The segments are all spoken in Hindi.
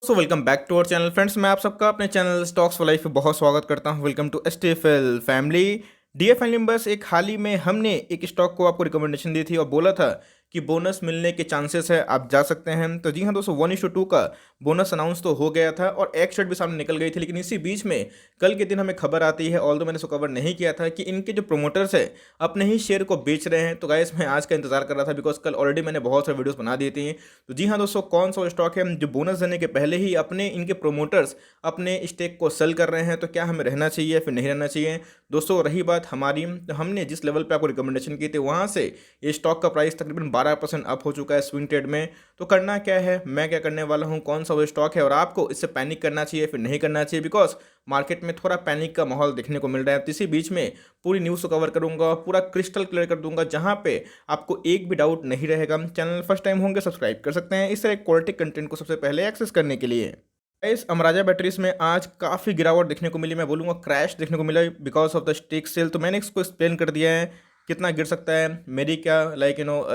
Welcome back to our channel friends. मैं आप सबका अपने चैनल स्टॉक्स फॉर लाइफ पे बहुत स्वागत करता हूं। Welcome to STFL family. DF family members, एक हाल ही में हमने एक स्टॉक को आपको रिकमेंडेशन दी थी और बोला था कि बोनस मिलने के चांसेस है, आप जा सकते हैं। तो जी हाँ दोस्तों, 1:2 का बोनस अनाउंस तो हो गया था और एक शर्ट भी सामने निकल गई थी। लेकिन इसी बीच में कल के दिन हमें खबर आती है, ऑल्दो मैंने इसको कवर नहीं किया था, कि इनके जो प्रोमोटर्स है अपने ही शेयर को बेच रहे हैं। तो गाइस मैं आज का इंतजार कर रहा था, बिकॉज कल ऑलरेडी मैंने बहुत सारे वीडियोस बना दी थी। तो जी हाँ दोस्तों, कौन सा स्टॉक है जो बोनस देने के पहले ही अपने इनके प्रोमोटर्स अपने स्टेक को सेल कर रहे हैं, तो क्या हमें रहना चाहिए या फिर नहीं रहना चाहिए। दोस्तों रही बात हमारी, तो हमने जिस लेवल पे आपको रिकमेंडेशन की थी वहाँ से ये स्टॉक का प्राइस तकरीबन 12% अप हो चुका है स्विंग ट्रेड में। तो करना क्या है, मैं क्या करने वाला हूँ, कौन सा वो स्टॉक है और आपको इससे पैनिक करना चाहिए फिर नहीं करना चाहिए, बिकॉज मार्केट में थोड़ा पैनिक का माहौल देखने को मिल रहा है। तो इसी बीच में पूरी न्यूज़ को कवर करूंगा, पूरा क्रिस्टल क्लियर कर दूंगा, जहां पे आपको एक भी डाउट नहीं रहेगा। चैनल फर्स्ट टाइम होंगे सब्सक्राइब कर सकते हैं इस तरह क्वालिटी कंटेंट को सबसे पहले एक्सेस करने के लिए। इस अमराजा बैटरीज में आज काफ़ी गिरावट देखने को मिली, मैं बोलूँगा क्रैश देखने को मिला because of the stake sale. तो मैंने इसको एक्सप्लेन कर दिया है कितना गिर सकता है, मेरी क्या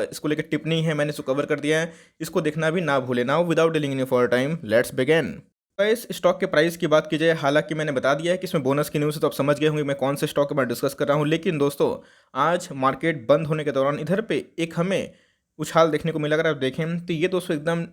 इसको लेकर टिप्पणी है, मैंने इसको कवर कर दिया है। इसको देखना भी ना भूले। Now without dealing in for time let's begin. इस स्टॉक के प्राइस की बात की जाए, हालांकि मैंने बता दिया है कि इसमें बोनस की न्यूज़ है, तो आप समझ गए होंगे मैं कौन से स्टॉक के बारे में डिस्कस कर रहा हूं। लेकिन दोस्तों आज मार्केट बंद होने के दौरान इधर पे एक हमें उछाल देखने को मिला। अगर आप देखें तो ये दोस्तों एकदम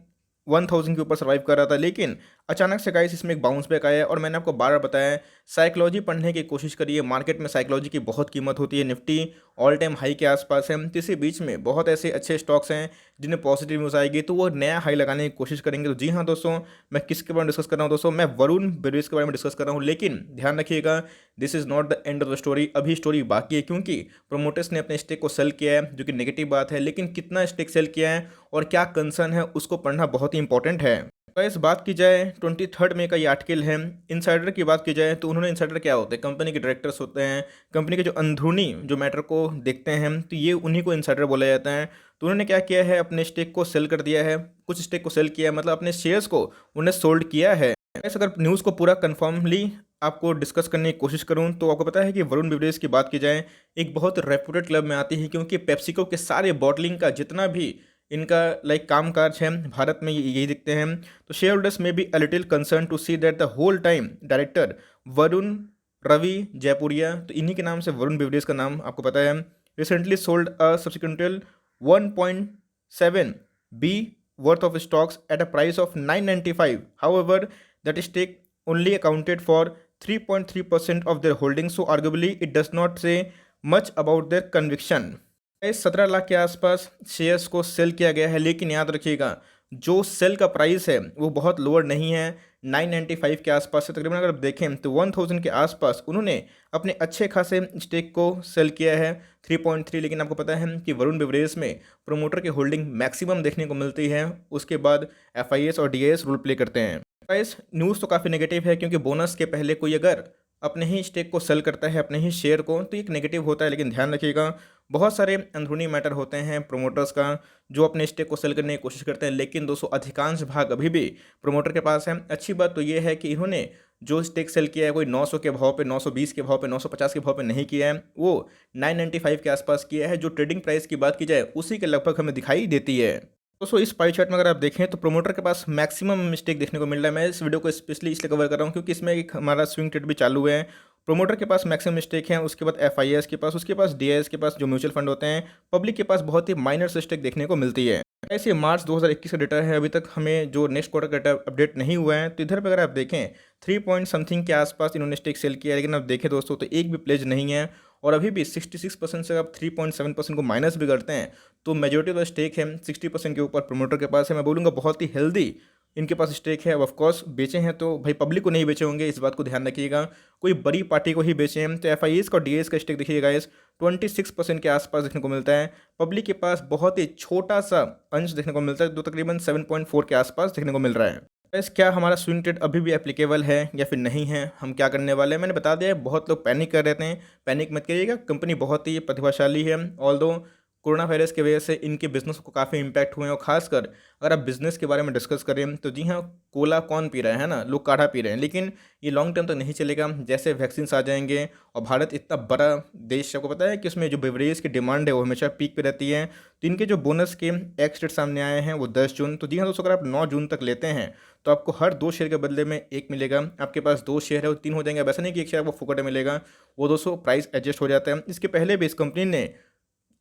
1000 के ऊपर सर्वाइव कर रहा था, लेकिन अचानक से गाइस इसमें एक बाउंस बैक आया। और मैंने आपको बार बार बताया है, साइकोलॉजी पढ़ने की कोशिश करिए। मार्केट में साइकोलॉजी की बहुत कीमत होती है। निफ्टी ऑल टाइम हाई के आसपास है। तो इसी बीच में बहुत ऐसे अच्छे स्टॉक्स हैं जिन्हें पॉजिटिव न्यूज़ आएगी तो वो नया हाई लगाने की कोशिश करेंगे। तो जी हाँ दोस्तों, मैं किसके बारे में डिस्कस कर रहा हूँ दोस्तों, मैं वरुण बेवरेज के बारे में डिस्कस कर रहा हूँ। लेकिन ध्यान रखिएगा, this is not the end of the story. अभी स्टोरी बाकी है, क्योंकि प्रोमोटर्स ने अपने स्टेक को सेल किया है, जो कि नेगेटिव बात है। लेकिन कितना स्टेक सेल किया है और क्या कंसर्न है, उसको पढ़ना बहुत ही इंपॉर्टेंट है। तो इस बात की जाए 23 मई का ये आर्टिकल है। इनसाइडर की बात की जाए तो उन्होंने, इनसाइडर क्या होते हैं, कंपनी के डायरेक्टर्स होते हैं, कंपनी के जो अंदरूनी जो मैटर को देखते हैं, तो ये उन्हीं को इनसाइडर बोला जाता है। तो उन्होंने क्या किया है, अपने स्टेक को सेल कर दिया है, कुछ स्टेक को सेल किया है, मतलब अपने शेयर्स को उन्हें सोल्ड किया है। ऐसे अगर न्यूज़ को पूरा कन्फर्मली आपको डिस्कस करने की कोशिश करूं तो आपको पता है कि वरुण बेवरेज की बात की जाए एक बहुत रेपुटेड क्लब में आती है, क्योंकि पेप्सिको के सारे बॉटलिंग का जितना भी इनका काम काज है भारत में यही दिखते हैं। तो शेयर होल्डर्स में be a little concern to see that the whole time director Varun Ravi Jaipuria, तो इन्हीं के नाम से वरुण बेवरेज का नाम आपको पता है, recently sold a substantial 1.7 B worth of stocks at a price of 995. However, that stake only accounted for 3.3% of their holdings, so arguably it does not say much about their conviction. 17 lakh के आसपास शेयर्स को सेल किया गया है, लेकिन याद रखिएगा जो सेल का प्राइस है वो बहुत लोअर नहीं है, 995 के आसपास है। तकरीबन अगर आप देखें तो 1000 के आसपास उन्होंने अपने अच्छे खासे स्टेक को सेल किया है 3.3। लेकिन आपको पता है कि वरुण बेवरेज में प्रोमोटर की होल्डिंग मैक्सिमम देखने को मिलती है, उसके बाद एफआईएस और डीएस रोल प्ले करते हैं। गाइस न्यूज़ तो काफ़ी नेगेटिव है, क्योंकि बोनस के पहले कोई अगर अपने ही स्टेक को सेल करता है, अपने ही शेयर को, तो एक नेगेटिव होता है। लेकिन ध्यान रखिएगा बहुत सारे अंदरूनी मैटर होते हैं प्रोमोटर्स का, जो अपने स्टेक को सेल करने की कोशिश करते हैं। लेकिन दोस्तों अधिकांश भाग अभी भी प्रोमोटर के पास है। अच्छी बात तो ये है कि इन्होंने जो स्टेक सेल किया है कोई 900 के भाव पे, 920 के भाव पे, 950 के भाव पे नहीं किया है, वो 995 के आसपास किया है। जो ट्रेडिंग प्राइस की बात की जाए उसी के लगभग हमें दिखाई देती है। दोस्तों इस पाई चार्ट में अगर आप देखें तो प्रोमोटर के पास मैक्सिमम मिस्टेक देखने को मिल रहा है। मैं इस वीडियो को स्पेशली इसलिए कवर कर रहा हूँ क्योंकि इसमें एक हमारा स्विंग ट्रेड भी चालू है। प्रोमोटर के पास मैक्सिमम मिस्टेक है, उसके बाद एफआईएस के पास, उसके पास डीआईएस के पास जो म्यूचुअल फंड होते हैं, पब्लिक के पास बहुत ही माइनर मिस्टेक देखने को मिलती है। ऐसे मार्च 2021 का डेटा है, अभी तक हमें जो नेक्स्ट क्वार्टर का डेटा अपडेट नहीं हुआ है। तो इधर पर अगर आप देखें 3 पॉइंट समथिंग के आसपास इन्होंने स्टेक सेल किया है। लेकिन आप देखें दोस्तों तो एक भी प्लेज नहीं है, और अभी भी 66% से आप 3.7% को माइनस भी करते हैं तो मेजोरिटी ऑफ द स्टेक है 60% के ऊपर प्रोमोटर के पास है। मैं बोलूँगा बहुत ही हेल्दी इनके पास स्टेक है। अब ऑफकोर्स बेचे हैं तो भाई पब्लिक को नहीं बेचे होंगे, इस बात को ध्यान रखिएगा, कोई बड़ी पार्टी को ही बेचे हैं। तो एफआईएस का डीएस का स्टेक देखिएगा इस 26% के आसपास देखने को मिलता है। पब्लिक के पास बहुत ही छोटा सा अंश देखने को मिलता है, जो तकरीबन 7.4 के आसपास देखने को मिल रहा है। बस क्या हमारा स्विंग ट्रेड अभी भी एप्लीकेबल है या फिर नहीं है, हम क्या करने वाले हैं, मैंने बता दिया है। बहुत लोग पैनिक कर रहे हैं, पैनिक मत करिएगा, कंपनी बहुत ही प्रतिभाशाली है। ऑल्दो कोरोना वायरस की वजह से इनके बिज़नेस को काफ़ी इम्पैक्ट हुए हैं। और ख़ासकर अगर आप बिज़नेस के बारे में डिस्कस करें तो जी हाँ, कोला कौन पी रहा है ना, लोग काढ़ा पी रहे हैं, लेकिन ये लॉन्ग टर्म तक नहीं चलेगा। जैसे वैक्सीन्स आ जाएंगे और भारत इतना बड़ा देश, आपको पता है कि उसमें जो बेवरेज की डिमांड है वो हमेशा पीक पे रहती है। तो इनके जो बोनस के एक्स डेट सामने आए हैं वो 10 जून। तो जी हाँ दोस्तों, अगर आप 9 जून तक लेते हैं तो आपको हर 2 शेयर के बदले में 1 मिलेगा। आपके पास 2 शेयर है वो 3 हो जाएंगे। अब ऐसा नहीं कि 1 शेयर आपको फुकट में मिलेगा, वो दोस्तों प्राइस एडजस्ट हो जाता है। इसके पहले भी इस कंपनी ने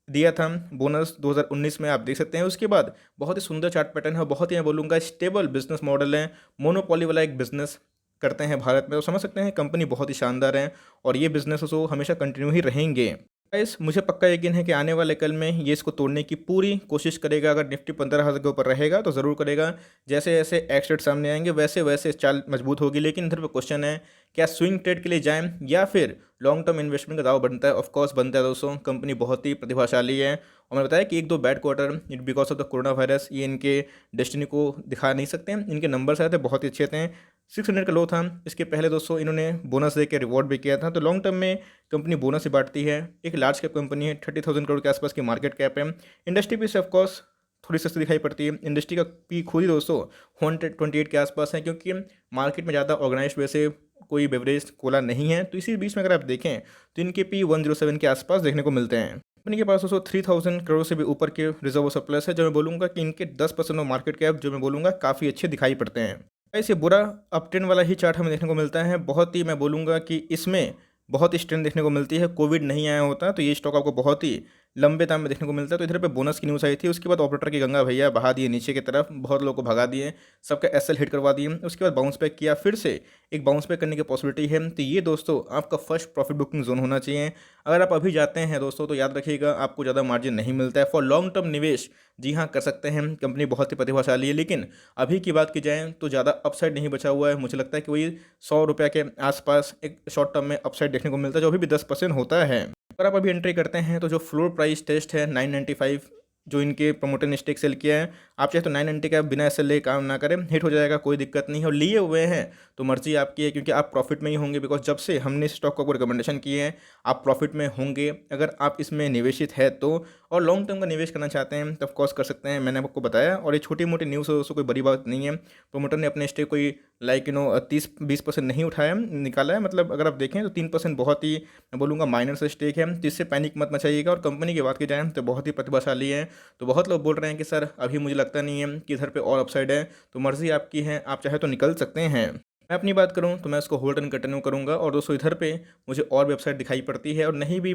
दिया था बोनस 2019 में, आप देख सकते हैं। उसके बाद बहुत ही सुंदर चार्ट पैटर्न है और बहुत ही मैं बोलूँगा स्टेबल बिजनेस मॉडल है। मोनोपोली वाला एक बिजनेस करते हैं भारत में, तो समझ सकते हैं कंपनी बहुत ही शानदार है और ये बिजनेस तो हमेशा कंटिन्यू ही रहेंगे। गाइस, मुझे पक्का यकीन है कि आने वाले कल में ये इसको तोड़ने की पूरी कोशिश करेगा। अगर निफ्टी 15,000 के ऊपर रहेगा तो ज़रूर करेगा। जैसे जैसे एक्स सामने आएंगे वैसे वैसे चाल मजबूत होगी। लेकिन इधर पे क्वेश्चन है, क्या स्विंग ट्रेड के लिए जाएं या फिर लॉन्ग टर्म इन्वेस्टमेंट का दाव बनता है? ऑफ कोर्स बनता है दोस्तों। कंपनी बहुत ही प्रतिभाशाली है और मैंने बताया कि 1-2 bad quarter it because of the corona virus ये इनके डेस्टिनी को दिखा नहीं सकते हैं। इनके नंबर्स आए थे बहुत ही अच्छे थे। 600 का लो था। इसके पहले दोस्तों इन्होंने बोनस दे के रिवॉर्ड भी किया था। तो लॉन्ग टर्म में कंपनी बोनस ही बांटती है। एक लार्ज कैप कंपनी है, 30,000 करोड़ के आसपास की मार्केट कैप है। इंडस्ट्री भी से ऑफकोर्स थोड़ी सस्ती दिखाई पड़ती है। इंडस्ट्री का पी खुद ही दोस्तों 128 के आसपास है, क्योंकि मार्केट में ज़्यादा ऑर्गेनाइज वैसे कोई बेवरेज कोला नहीं है। तो इसी बीच में अगर आप देखें तो इनके पी 107 के आसपास देखने को मिलते हैं। कंपनी के पास दोस्तों 3,000 करोड़ से भी ऊपर के रिजर्व सरप्लस है, जो मैं बोलूँगा कि इनके 10% ऑफ मार्केट कैप जो मैं बोलूँगा काफ़ी अच्छे दिखाई पड़ते हैं। ऐसे बुरा अप ट्रेंड वाला ही चार्ट हमें देखने को मिलता है। बहुत ही मैं बोलूँगा कि इसमें बहुत ही स्ट्रेंथ देखने को मिलती है। कोविड नहीं आया होता तो ये स्टॉक आपको बहुत ही लंबे दाम में देखने को मिलता है। तो इधर पे बोनस की न्यूज़ आई थी, उसके बाद ऑपरेटर की गंगा भैया बहा दिए नीचे की तरफ, बहुत लोगों को भगा दिए, सबका एसएल हिट करवा दिए। उसके बाद बाउंस बैक किया, फिर से एक बाउंस बैक करने की पॉसिबिलिटी है। तो ये दोस्तों आपका फर्स्ट प्रॉफिट बुकिंग जोन होना चाहिए। अगर आप अभी जाते हैं दोस्तों तो याद रखिएगा आपको ज़्यादा मार्जिन नहीं मिलता है। फॉर लॉन्ग टर्म निवेश जी हाँ कर सकते हैं, कंपनी बहुत ही प्रतिभाशाली है। लेकिन अभी की बात की जाए तो ज़्यादा अपसाइड नहीं बचा हुआ है। मुझे लगता है कि वही 100 रुपये के आसपास एक शॉर्ट टर्म में अपसाइड देखने को मिलता है, जो अभी भी 10% होता है। अगर आप अभी एंट्री करते हैं तो जो फ्लोर प्राइस टेस्ट है 995, जो इनके प्रमोटर ने स्टेक सेल किया है, आप चाहे तो 990 का बिना एसएल ले काम ना करें, हिट हो जाएगा, कोई दिक्कत नहीं है। और लिए हुए हैं तो मर्जी आपकी है, क्योंकि आप प्रॉफिट में ही होंगे। बिकॉज जब से हमने इस स्टॉक को आपको रिकमेंडेशन किए हैं आप प्रॉफिट में होंगे अगर आप इसमें निवेशित है तो। और लॉन्ग टर्म का निवेश करना चाहते हैं तो ऑफकोर्स कर सकते हैं, मैंने आपको बताया। और ये छोटी मोटी न्यूज़ है दोस्तों, कोई बड़ी बात नहीं है। प्रमोटर ने अपने स्टेक कोई 30-20% नहीं उठाया, निकाला है। मतलब अगर आप देखें तो 3% बहुत ही मैं बोलूँगा माइनर से स्टेक है, तो इससे पैनिक मत मचाइएगा। और कंपनी की बात की जाए तो बहुत ही प्रतिभाशाली है। तो बहुत लोग बोल रहे हैं कि सर अभी मुझे लगता नहीं है कि इधर पे और अपसाइड है, तो मर्ज़ी आपकी है, आप चाहे तो निकल सकते हैं। मैं अपनी बात करूं तो मैं इसको होल्ड एंड कंटिन्यू करूंगा। और दोस्तों इधर पे मुझे और वेबसाइट दिखाई पड़ती है, और नहीं भी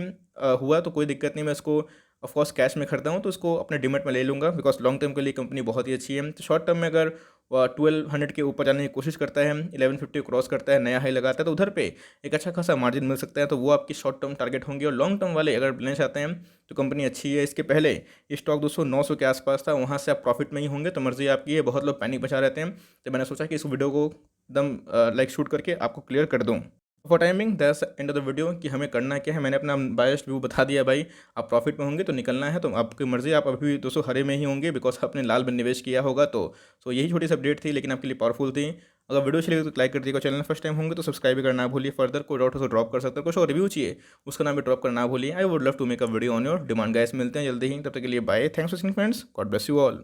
हुआ तो कोई दिक्कत नहीं, मैं इसको ऑफकोर्स कैश में खरीदा हूँ तो इसको अपने डिमेट में ले लूँगा। बिकॉज लॉन्ग टर्म के लिए कंपनी बहुत ही अच्छी है। तो शॉर्ट टर्म में अगर 1200 के ऊपर जाने की कोशिश करता है, 1150 क्रॉस करता है, नया हाई लगाता है, तो उधर पे एक अच्छा खासा मार्जिन मिल सकता है। तो वो आपकी शॉर्ट टर्म टारगेट होंगे। और लॉन्ग टर्म वाले अगर लेना चाहते हैं तो कंपनी अच्छी है। इसके पहले ये स्टॉक दोस्तों 900 के आसपास था, वहाँ से आप प्रॉफिट में ही होंगे, तो मर्जी आपकी है। बहुत लोग पैनिक बचा रहते हैं, तो मैंने सोचा कि इस वीडियो को एकदम लाइक शूट करके आपको क्लियर कर दूँ। For timing that's end of the video कि हमें करना क्या है। मैंने अपना बायस्ड व्यू बता दिया भाई। आप प्रॉफिट में होंगे तो निकलना है, तो आपकी मर्जी। आप अभी भी दोस्तों हरे में ही होंगे बिकॉज आपने लाल में निवेश किया होगा। तो यही छोटी सी अपडेट थी, लेकिन आपके लिए पावरफुल थी। अगर वीडियो अच्छी लगी तो लाइक कर दीजिएगा। चैनल फर्स्ट टाइम होंगे तो सब्सक्राइब भी करना ना भूलिए। फर्दर कोई डाउट हो तो ड्रॉप कर सकते हैं। कुछ और रिव्यू चाहिए उसका नाम भी ड्रॉप करना ना भूलिए। I would love to make a video on your demand. Guys मिलते हैं जल्दी ही, तब तक के लिए bye. Thanks for watching friends, God bless you all.